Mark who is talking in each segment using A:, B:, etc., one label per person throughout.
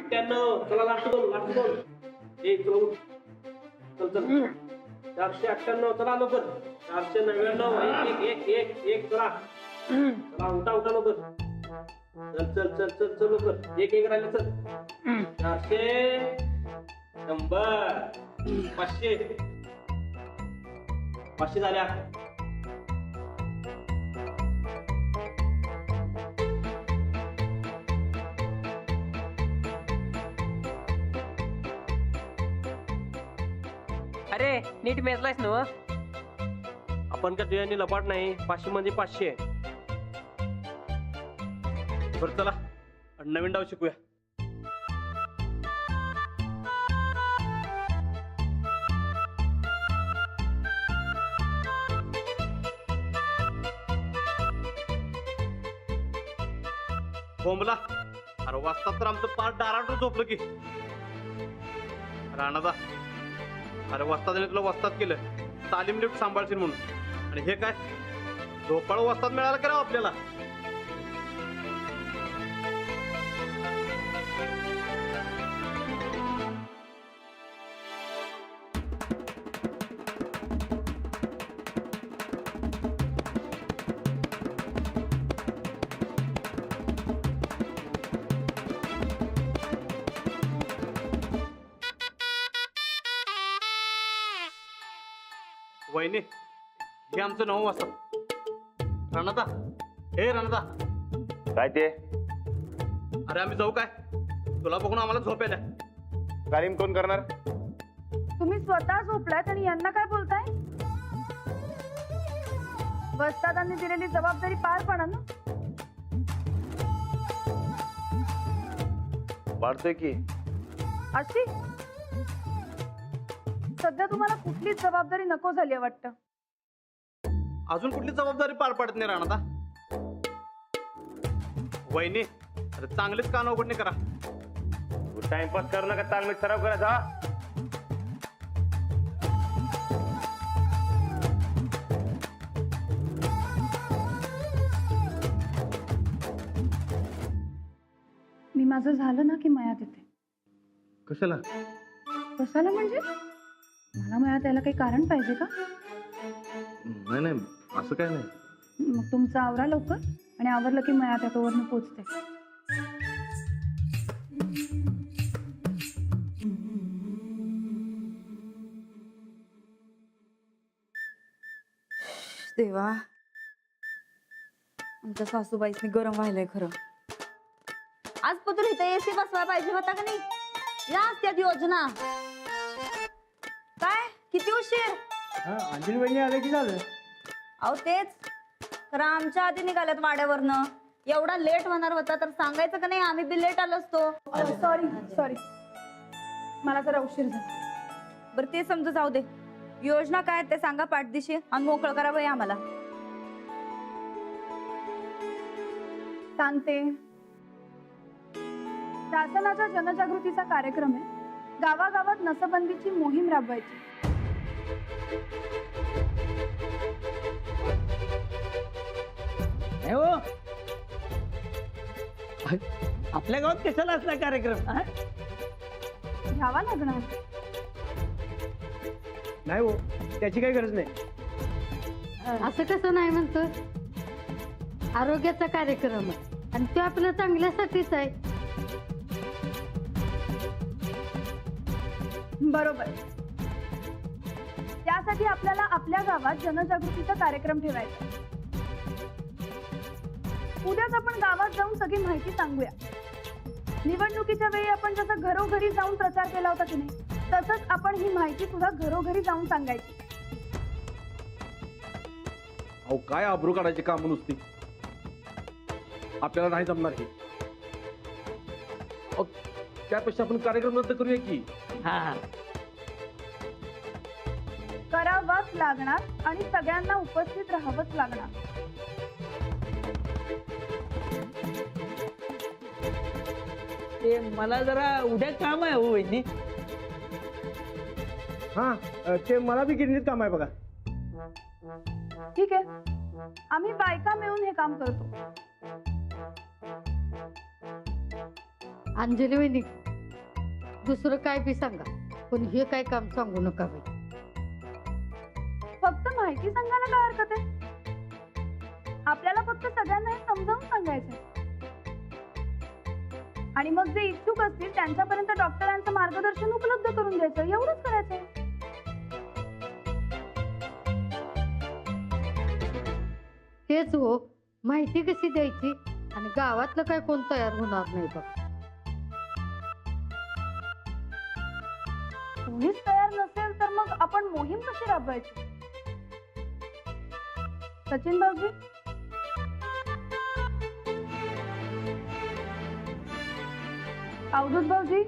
A: 91 चला लास्ट दोन एक चल चल 498 चला लवकर 499 एक एक एक एक चला चला उठा लवकर चल लवकर एक एक राहिलं चल 400 100 500 झाल्या.
B: अरे नीट मेजलायस ना
A: आपण का तुझ्यानी लपाट नाही 500 म्हणजे 500. बरं चला नवीन डाव शिकूया. बोंबला अरे वाजता तर आमचं पार डाराटून झोपलं की राणादा. अरे वस्तादाने तुला वस्ताद केलं तालीम लिफ्ट सांभाळशील म्हणून आणि हे काय झोपाळ वस्ताद मिळाला का राव आपल्याला. वहिनी हे आमचं 9 वाजता. रणदा हे रणदा
C: काय ते
A: अरे आम्ही जाऊ काय तुला बघून आम्हाला झोप आल्या.
C: तालीम कोण करणार?
D: तुम्ही स्वतः झोपलात आणि यांना काय बोलताय? वस्तादांनी दिलेली जबाबदारी पार पाडा ना.
C: पाडतोय की.
D: अशी सध्या तुम्हाला कुठलीच जबाबदारी नको झाली आहे वाटतं.
A: अजून कुठली जबाबदारी पार पाडत नाही राणदा. वहिनी अरे चांगलीच कान उघडणे करा.
C: टाइमपास करू नका तालमीत सराव करायचा.
D: मी माझं झालं ना की मयात येते.
A: कशाला?
D: कशाला म्हणजे मला मयात यायला काही कारण पाहिजे का?
A: नाही असं काय नाही.
D: मग तुमचं आवरा लवकर आणि आवरलं की मयात येतो वरनं पोचते.
E: देवा आमच्या सासूबाईसनी गरम व्हायलंय खरं. आज पत्र इथं एसी बसवा पाहिजे होता का नाही. या त्यात योजना काय किती उशीर.
F: अंजली वहिनी आले की झालं.
E: अहो तेच खरं आमच्या आधी निघाल्यात वाड्यावरनं. एवढा लेट होणार होता तर सांगायचं का नाही आम्ही बी लेट आलो असतो.
D: सॉरी मला जरा उशीर झाला.
E: बरं ते समजू जाऊ दे. योजना काय ते सांगा पाठदिशी आणि मोकळं करावं आम्हाला.
D: सांगते. शासनाच्या जनजागृतीचा कार्यक्रम आहे. गावागावात नसबंदीची मोहीम राबवायची.
F: नाही हो आपल्या गावात कशाला असला कार्यक्रम.
D: घ्यावा लागणार.
F: नाही हो त्याची काही गरज नाही.
G: असं कसं नाही म्हणतो. आरोग्याचा कार्यक्रम आहे आणि तो आपल्या चांगल्यासाठीच आहे.
D: बरोबर. त्यासाठी आपल्याला आपल्या गावात जनजागृतीचा कार्यक्रम ठेवायचा. उद्याच आपण गावात जाऊन सगळी माहिती सांगूया. निवडणुकीच्या वेळी आपण जसं घरोघरी जाऊन प्रचार केला होता की नाही तसंच आपण ही माहिती सुद्धा घरोघरी जाऊन सांगायची.
A: अहो काय आबरू काढायची काम नुसती. आपल्याला नाही जमणार हे. त्यापेक्षा आपण कार्यक्रम रद्द करूया की.
F: हा
D: करावंच लागणार आणि सगळ्यांना उपस्थित राहावंच लागणार.
F: ते मला जरा उद्या काम आहे हो वहिनी. हा ते मला बी गिरणीत काम आहे बघा.
D: ठीक आहे आम्ही बायका मिळून हे काम करतो.
G: अंजली वहिनी दुसरं काय बी सांगा, पण हे काय काम सांगू नका बाई.
D: फक्त माहिती सांगायला काय हरकत आहे? आपल्याला फक्त सगळ्यांना हे समजावून सांगायचं आणि मग जे इच्छुक असतील त्यांच्यापर्यंत डॉक्टरांचं मार्गदर्शन उपलब्ध करून द्यायचं, एवढंच करायचं.
G: तेच हो, माहिती कशी द्यायची आणि गावातलं काय कोण तयार होणार नाही बघ.
D: तुम्हीच तयार नसेल तर मग आपण मोहीम कशी राबवायची? सचिन भाऊजी, अवधूत भाऊजी,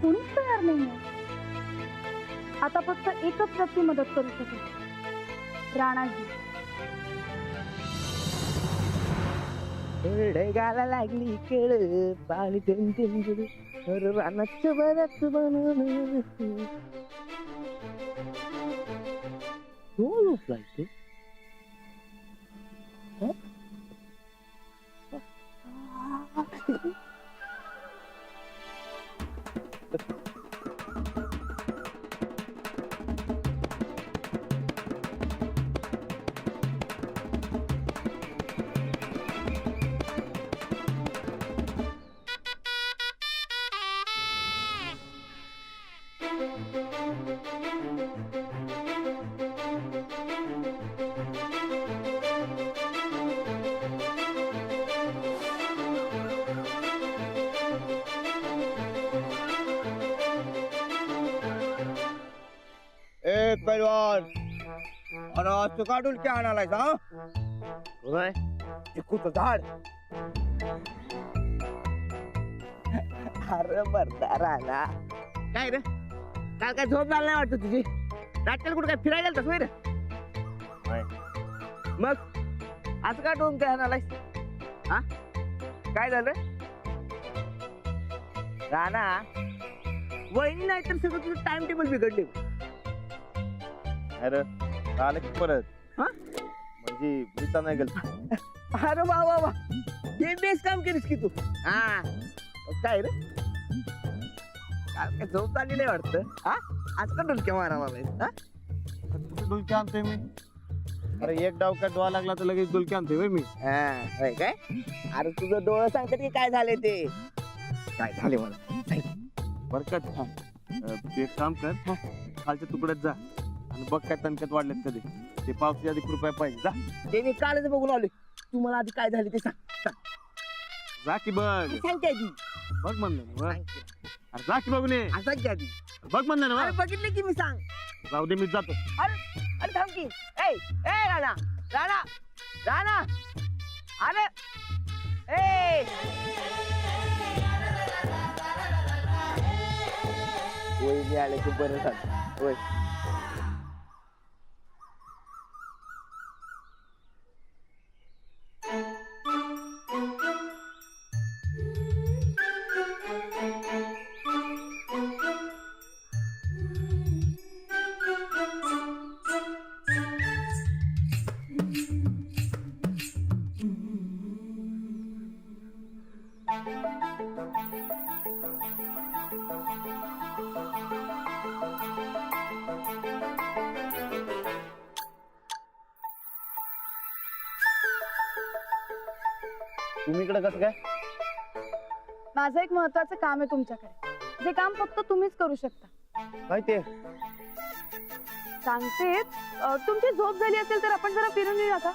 D: कुणीच तयार नाहीये. आता फक्त एकच व्यक्ती मदत करू शकेल, राणाजी.
F: गाला लागली केळ पाणी रानाच्या बऱ्याच बनवून
H: ए पैलवान, अरे आज तू काढून क्या आणालाय हा? चिकूचं झाड. अरे बरं राहिला काय रे, काल काय झोप झाली नाही वाटत तुझी? नाट्याला कुठं काय फिरायला गेलतास होय रे? मग आज काढून काय आणालाय हा? काय झालं राणा? वहिनी नाही तर सगळं तुझं टाइम टेबल बिघडले.
C: अरे आलं की परत
H: हा?
C: म्हणजे मी नाही गेलो.
H: अरे वा वा वा, हे बेस काम केलीस की तू. हा काय रे, काल काय झोप आली नाही वाटतं हा? आज का डुलक्या मारायला हा?
C: डुलकी आणतोय मी. अरे एक डाव का डोळा लागला तर लगेच डुलकी आणतोय होय मी.
H: हा होय काय? अरे तुझं डोळं सांगतात की काय झाले ते. काय झाले मला सांग.
C: बरकत तू एक काम कर, खालच्या तुकड्यात जा आणि बघ काय तणक्यात वाढलेत कधी. ते पावसाच्या आधी कृपया पाहिजे. जा
H: ते मी कालच बघून आलोय. तू मला आधी काय झाले ते सांग.
C: जा की बघ.
H: सांग की आधी.
C: बघ म्हणलं ना.
H: सांग की.
C: अरे जा की बघून ये.
H: सांग की आधी.
C: बघ म्हणलं ना.
H: अरे बघितलं की मी सांग.
C: जाऊ दे मी जातो.
H: अरे अरे थांब की. ए ए राणा राणा राणा, अरे ए वहिनी आले की बरं झालं. होय
C: तुम्ही इकडे कसं काय?
D: माझं एक महत्वाचं काम आहे तुमच्याकडे, जे काम फक्त तुम्हीच करू शकता.
C: काय ते?
D: सांगतेच, तुमची झोप झाली असेल तर आपण जरा फिरून येऊया का?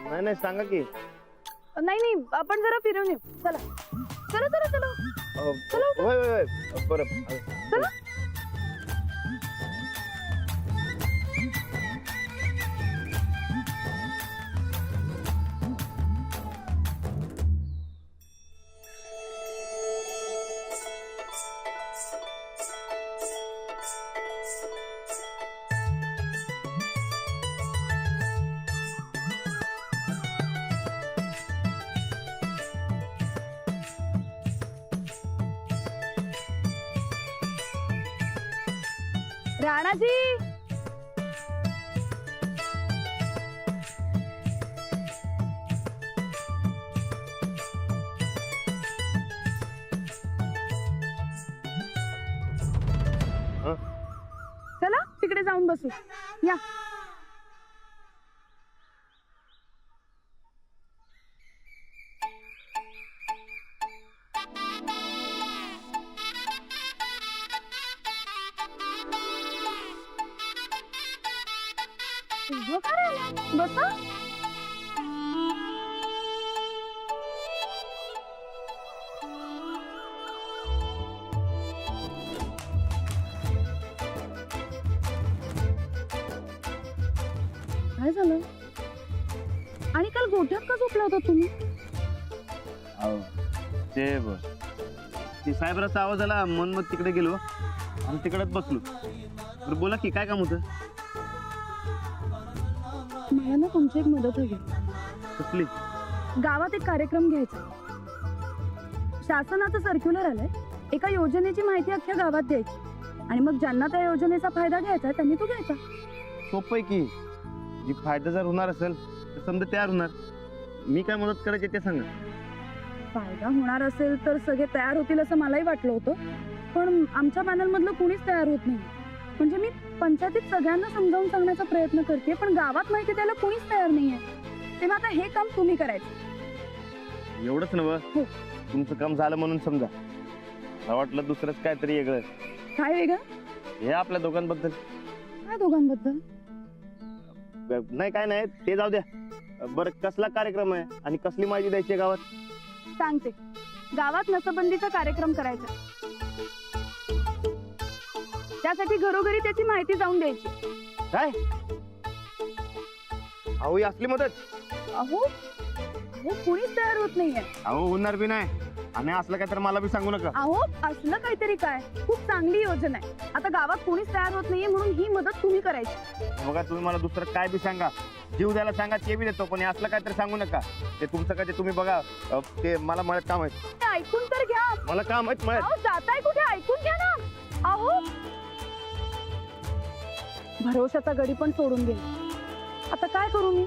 C: नाही नाही सांगा की.
D: नाही नाही, आपण जरा फिरून येऊ. चला चला चला चला चला
C: होय होय होय बरं.
D: चला. राणाजी, तिकडे जाऊन बसू. या. उभं का राहिलं? बसा. काय झालं? आणि काल गोठ्यात का झोपला होता तुम्ही?
C: ते बघ ती साहेबराचा आवाज आला म्हणून मग तिकडे गेलो आणि तिकडेच बसलो. बरं बोला की काय काम होतं?
D: मला ना तुमची एक मदत हवी.
C: कसली?
D: गावात एक कार्यक्रम घ्यायचा. शासनाचं सर्क्युलर आलंय. एका योजनेची माहिती अख्ख्या गावात द्यायची आणि मग ज्यांना त्या योजनेचा फायदा घ्यायचा त्यांनी तो घ्यायचा.
C: सोपं आहे की. जी फायदा जर होणार असेल तर समजा तयार होणार. मी काय मदत करायची ते सांगा.
D: फायदा होणार असेल तर सगळे तयार होतील असं मलाही वाटलं होतं, पण आमच्या पॅनल मधलं कुणीच तयार होत नाही. म्हणजे मी पंचायतीत सगळ्यांना समजावून सांगण्याचा प्रयत्न करते, पण गावात माहिती द्यायला कुणीच तयार नाहीये. तेव्हा आता हे काम तुम्ही करायचं.
C: एवढंच नव्ह,
D: हो.
C: तुमचं काम झालं म्हणून समजा. मला वाटलं दुसरंच काहीतरी वेगळं.
D: काय वेगळं?
C: हे आपल्या दोघांबद्दल.
D: काय दोघांबद्दल?
C: नाही काय नाही ते जाऊ द्या. बरं कसला कार्यक्रम आहे आणि कसली माहिती द्यायची आहे गावात?
D: सांगते. गावात नसबंदीचा कार्यक्रम करायचा. त्यासाठी घरोघरी त्याची माहिती जाऊन द्यायची.
C: काय अहो ही असली मदत?
D: अहो अहो कुणीच तयार होत नाहीये.
C: अहो होणार बी नाही आणि असलं काय तर मला बी सांगू नका.
D: अहो असलं काहीतरी काय? खूप चांगली योजना आहे. आता गावात कुणीच तयार होत नाहीये म्हणून ही मदत तुम्ही करायची.
C: बघा तुम्ही मला दुसरं काय बी सांगा, जीव द्यायला सांगा ते बी देतो, पण हे असलं काय तर सांगू नका. ते तुमचं काय ते तुम्ही बघा. ते मला मळ्यात काम आहे.
D: ते ऐकून तर घ्या.
C: मला काम आहेत मळ्यात.
D: अहो जाताय कुठे? ऐकून घ्या ना. अहो भरोशाचा गडी पण सोडून गेला. आता काय करू मी?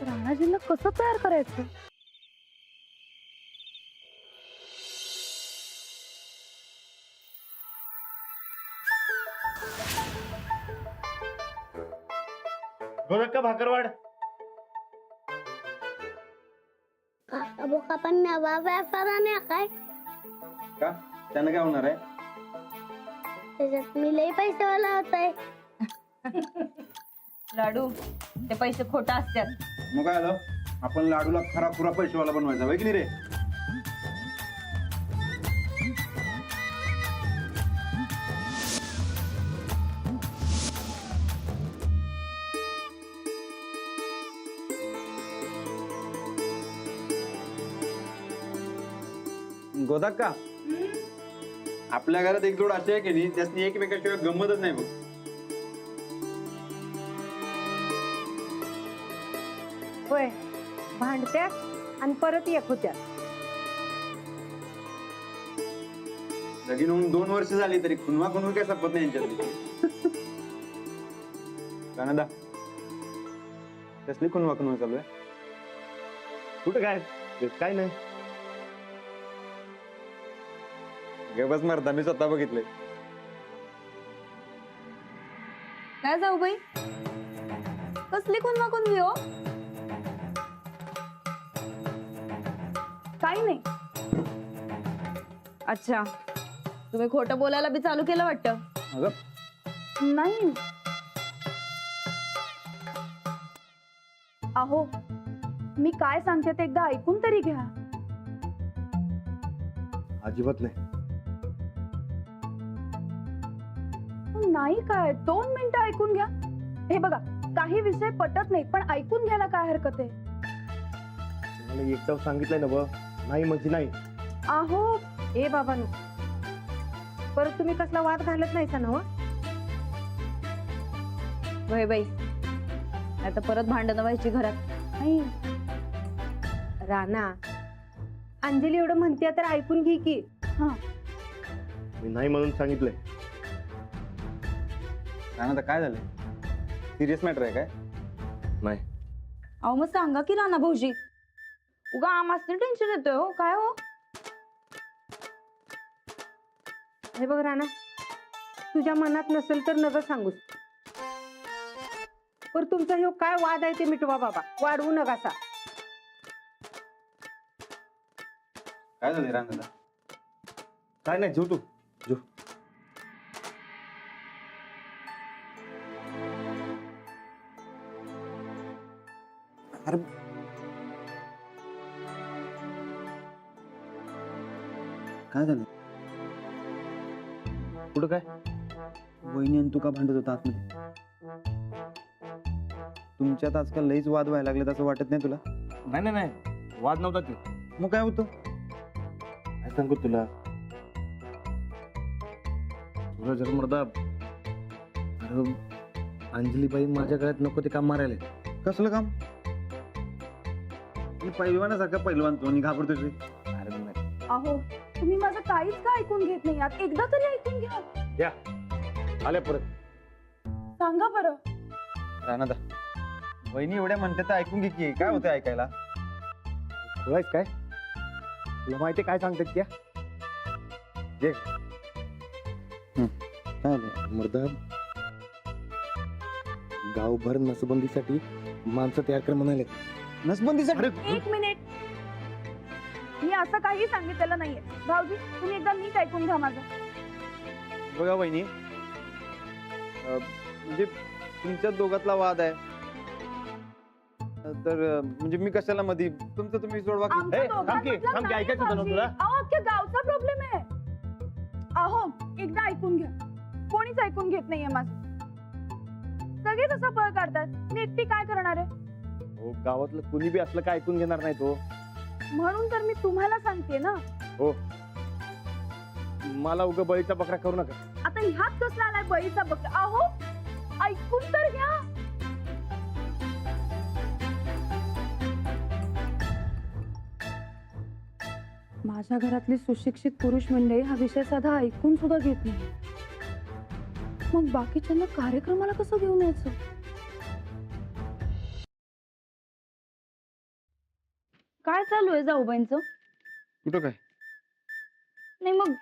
D: राणाजींना कसं तयार करायचं?
C: गोरख का भाकरवाड?
I: Kamu kapan nyawa perannya काय?
C: का त्यानं काय होणार आहे?
I: त्याच्यात मी लई पैसे वाला होताय.
E: लाडू ते पैसे खोटा असतात.
J: मग काय आलं? आपण लाडूला खरा खुरा पैसेवाला बनवायचा होय की नाही रे? गोदाक का आपल्या घरात एक जोड असे आहे की नाही त्यासनी एकमेकाशिवाय गंमतच नाही बघ.
K: होय भांडत्या आणि परत एक होत्या.
J: लगीन होऊन 2 वर्ष झाली तरी खुनवा खुनवी काय संपत नाही यांच्यातली. कानदा कसली खुनवा खुनवा चालू आहे?
C: कुठं काय काय नाही.
J: बस मरता मी स्वतः बघितलंय.
E: काय जाऊ बाई? कसली कुणवा कुणवी हो?
D: काही नाही.
E: अच्छा तुम्ही खोटं बोलायला बी चालू केलं वाटतं.
J: अगं
D: नाही. अहो मी काय सांगते ते एकदा ऐकून तरी घ्या.
C: अजिबात नाही.
D: नाही काय 2 मिनिटं ऐकून घ्या. हे बघा काही विषय पटत नाही पण ऐकून घ्यायला काय हरकत आहे?
C: मला एकदा सांगितलंय ना बघ, नाही म्हणजे नाही.
K: अहो ए बाबांनो परत तुम्ही कसला वाद घालत नाही ना हो?
E: वय बाई आता परत भांडणं व्हायची घरात.
D: नाही.
K: राणा अंजली एवढं म्हणते तर ऐकून घे की.
D: हा
C: मी नाही म्हणून सांगितलंय.
J: कानदा काय झालं? सिरियस मॅटर आहे काय?
C: नाही.
E: अहो मग सांगा की राणा भाऊजी. उगा आम्हाला टेन्शन येतोय हो. काय हो?
K: हे बघ राणा तुझ्या मनात नसेल तर नका सांगूस. पर तुमचा ह्यो काय वाद आहे ते मिटवा बाबा, वाढवू नकासा.
J: काय झालं रांगाला?
C: काय नाही, जेव तू जेव.
J: अरे काय झालं?
C: कुठं काय?
J: वहिनी आणि तू का भांडत होता आतमध्ये? तुमच्यात आजकाल लईच वाद व्हायला लागले असं वाटत नाही तुला?
C: नाही नाही नाही, वाद नव्हता ते.
J: मग काय होतं?
C: काय सांगू तुला तुला जर मर्दा, अरे अंजलीबाई माझ्या गळ्यात नको ते काम मारायला.
J: कसलं काम? मी पैलवानासारखा पैलवान तो आणि घाबरतोय रे.
C: अरे नाही.
D: अहो तुम्ही माझं काहीच का ऐकून घेत नाही आहात? एकदा तरी ऐकून घ्या.
C: आले परत.
D: सांगा बरं.
J: राणादा, वहिनी एवढ्या म्हणते तर ऐकून घे की. काय होतं ऐकायला?
C: तुलाच काय, तुला माहिती काय सांगतात त्या? जे
J: काय झालं?
C: मर्दा, गावभर नसबंदीसाठी माणसं तयार कर म्हणाले.
J: नसबंदीसाठी?
D: एक मिनिट, मी असं काही सांगितलेलं नाहीये. भाऊजी तुम्ही एकदा नीट ऐकून घ्या माझं.
J: बघा वहिनी, म्हणजे तुमच्या दोघातला वाद आहे तर म्हणजे मी कशाला मध्ये? तुमचं तुम्ही सोडवा की.
D: आमच्या दोघांमधला
C: थांब की,
D: नाही
C: ऐकायचं होतं ना
D: भाऊजी.
C: तुला?
D: अहो अख्ख्या गावचा प्रॉब्लेम आहे. अहो एकदा ऐकून घ्या. कोणीच ऐकून घेत नाहीये माझं. सगळेच असा पळ काढतात. मी एकटी काय करणार आहे?
C: हो, गावातलं कुणी बी असलं काय ऐकून घेणार नाही तो.
D: म्हणून तर मी तुम्हाला सांगते ना.
C: हो, मला उगा बळीचा बकरा करू नका.
D: आता ह्यात कसला आलाय बळीचा बकरा? अहो ऐकून तर घ्या. माझ्या घरातली सुशिक्षित पुरुष मंडळी हा विषय साधा ऐकून सुद्धा घेत नाही. मग बाकीच्यांना कार्यक्रमाला कसं घेऊन यायचं? काय चालू आहे जाऊबाईंचं?
J: कुठं काय?
E: नाही मग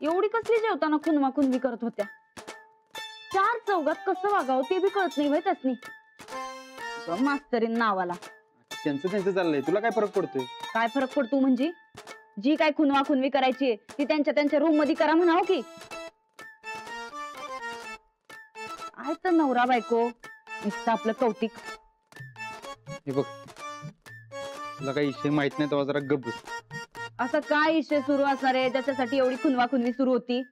E: एवढी कसली जेवताना खुनवा खुनवी करत होत्या? चार चौघात कसं वागावं ते बी कळत नाही माहित असनी. मास्तरीन नावाला.
J: त्यांचं चाललंय, तुला काय फरक पडतोय?
E: काय फरक पडतो म्हणजे? जी काय खुनवा खुनवी करायची ती त्यांच्या रूम मध्ये करा म्हणावं की. आहे तर नवरा बायको नुसतं आपलं कौतिक.
J: हे बघ, तुला काही विषय माहित नाही तेव्हा जरा गप्प बस.
E: असं काय विषय सुरू असणार आहे ज्याच्यासाठी एवढी खुनवा खुनवी सुरू होती?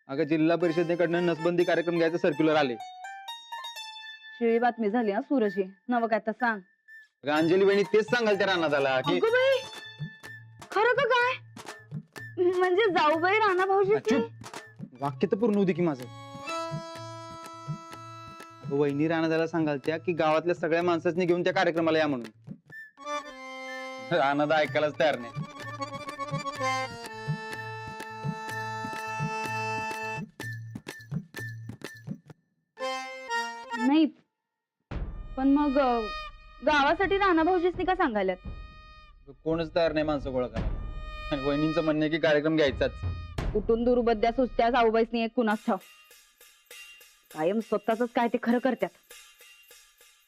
J: अगं जिल्हा परिषदेकडनं नसबंदी कार्यक्रम घ्यायचं सर्क्युलर आले.
E: शिळी बातमी झाली हा सूरज. नवं काय तर सांग.
J: अगं अंजली बहिणी तेच सांगाल त्या रानादाला की
E: अगं बाई, खरं का काय? म्हणजे जाऊबाई राणा भाऊजी.
J: वाक्य तर पूर्ण होती की माझं. अगं वहिनी रानादाला सांगाल त्या की गावातल्या सगळ्या माणसांनी घेऊन त्या कार्यक्रमाला या म्हणून. रानादा ऐकायलाच तयार नाही.
E: नाही पण मग गावासाठी राणा भाऊजीसनी का सांगायल्यात?
J: कोणच तयार नाही माणसं गोळा करायला. आणि वहिनींचं म्हणणं आहे की कार्यक्रम घ्यायचाच.
E: कुठून दुर्बद्या सुस्त्या जाऊबाईसनी एक कुणास ठाव. कायम स्वतःच काय ते खरं करतात.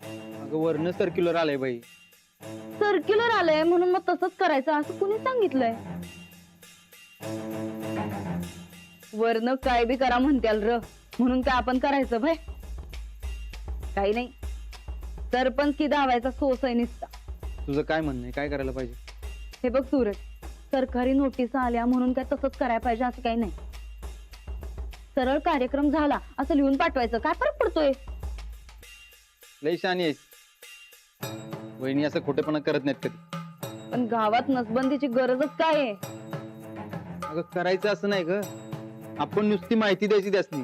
J: अगं वरनं सर्क्युलर आलंय बाई.
E: सर्क्युलर आलंय म्हणून मग तसंच करायचं असं कुणी सांगितलंय? वरनं काय बी करा म्हणत्याल र म्हणून काय आपण करायचं भाई? काही नाही. सरपंच की धावायचा सोसय निसता.
J: तुझं काय म्हणणं आहे? काय करायला पाहिजे?
E: हे बघ सूरज, सरकारी नोटीस आल्या म्हणून काय तसंच करायला पाहिजे असं काही नाही. सरळ कार्यक्रम झाला असं लिहून पाठवायचं. काय फरक पडतोय?
J: लई शहाणी आहेस. वहिनी असं खोटेपणा करत नाहीत कधी.
E: पण गावात नसबंदीची गरजच काय आहे?
J: अगं करायचं असं नाही ग. आपण नुसती माहिती द्यायची त्यासनी.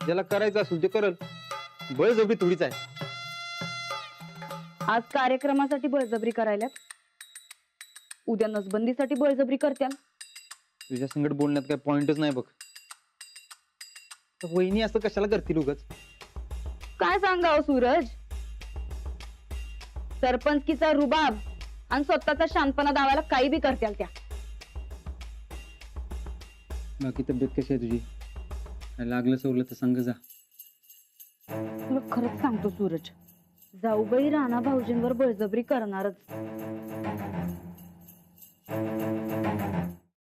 J: ज्याला करायचं असेल ते करल. बळजबरी थोडीच आहे.
E: आज कार्यक्रमासाठी बळजबरी करायला, उद्या नसबंदीसाठी बळजबरी करत्याल.
J: तुझ्या संगत बोलण्यात काय पॉइंटच नाही बघ. तर वहिनी असं कशाला करतील उगाच?
E: काय सांगावं सूरज? सरपंचकीचा रुबाब आणि स्वतःचा शांतपणा दावायला काही बी करत्याल त्या.
J: बाकी तब्येत कशी आहे तुझी? काय लागलं सवलं तर सांग जा.
E: तुला खरंच सांगतो सूरज, जाऊबाई राणा भाऊजींवर बळजबरी करणारच.